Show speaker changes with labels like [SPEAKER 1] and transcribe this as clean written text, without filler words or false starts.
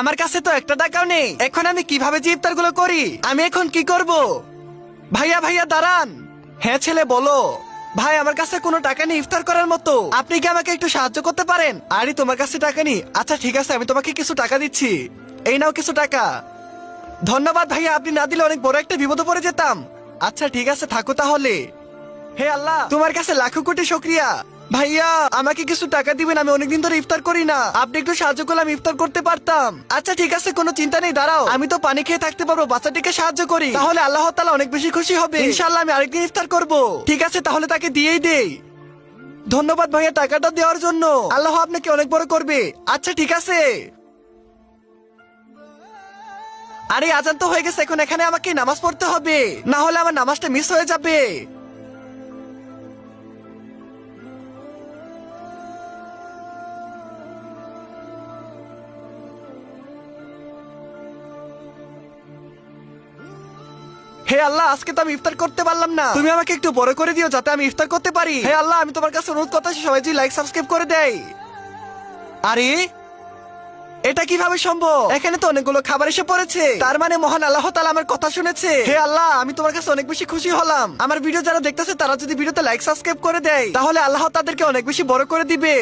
[SPEAKER 1] আমার কাছে তো একটা টাকাও নেই, এখন আমি কিভাবে যে ইফতার গুলো করি? আমি এখন কি করব? ভাইয়া ভাইয়া দাঁড়ান। হ্যাঁ ছেলে বলো। ভাই আমার কাছে কোনো টাকা নেই ইফতার করার মতো, আপনি কি আমাকে একটু সাহায্য করতে পারেন? আরে তোমার কাছে টাকা নেই? আচ্ছা ঠিক আছে, আমি তোমাকে কিছু টাকা দিচ্ছি, এই নাও কিছু টাকা। ধন্যবাদ ভাইয়া, আপনি না দিলে অনেক বড় একটা বিপদে পড়ে যেতাম। আচ্ছা ঠিক আছে, থাকো তাহলে। হে আল্লাহ, তোমার কাছে লাখো কোটি শুকরিয়া। ভাইয়া আমাকে কিছু টাকা দিবেন, আমি অনেকদিন ধরে ইফতার করি না, আপনি একটু সাহায্য করলে আমি ইফতার করতে পারতাম। আচ্ছা ঠিক আছে, কোনো চিন্তা নেই, দাঁড়াও, আমি তো পানি খেয়ে থাকতে পারবো, বাচ্চাটিকে সাহায্য করি, তাহলে আল্লাহ তাআলা অনেক বেশি খুশি হবে। ইনশাআল্লাহ আমি আরেকদিন ইফতার করব। ঠিক আছে তাহলে তাকে দিয়েই দেই। ধন্যবাদ ভাইয়া টাকাটা দেওয়ার জন্য, আল্লাহ আপনাকে অনেক বড় করবে। আচ্ছা ঠিক আছে। আরে আজান তো হয়ে গেছে, এখন এখানে আমাকে নামাজ পড়তে হবে, না হলে আমার নামাজটা মিস হয়ে যাবে। হে আল্লাহ, আজকে তো আমি ইফতার করতে পারলাম না, তুমি আমাকে একটু বড় করে দিও যাতে আমি ইফতার করতে পারি। হে আল্লাহ, আমি তোমার কাছে অনুরোধ করতেছি সবাই যদি লাইক সাবস্ক্রাইব করে দেয়। আরে এটা কিভাবে সম্ভব? এখানে তো অনেকগুলো খাবার এসে পড়েছে, তার মানে মহান আল্লাহ তাআলা আমার কথা শুনেছে। হে আল্লাহ, আমি তোমার কাছে অনেক বেশি খুশি হলাম। আমার ভিডিও যারা দেখতেছে তারা যদি ভিডিওতে লাইক সাবস্ক্রাইব করে দেয় তাহলে আল্লাহ তাদেরকে অনেক বেশি বড় করে দিবে।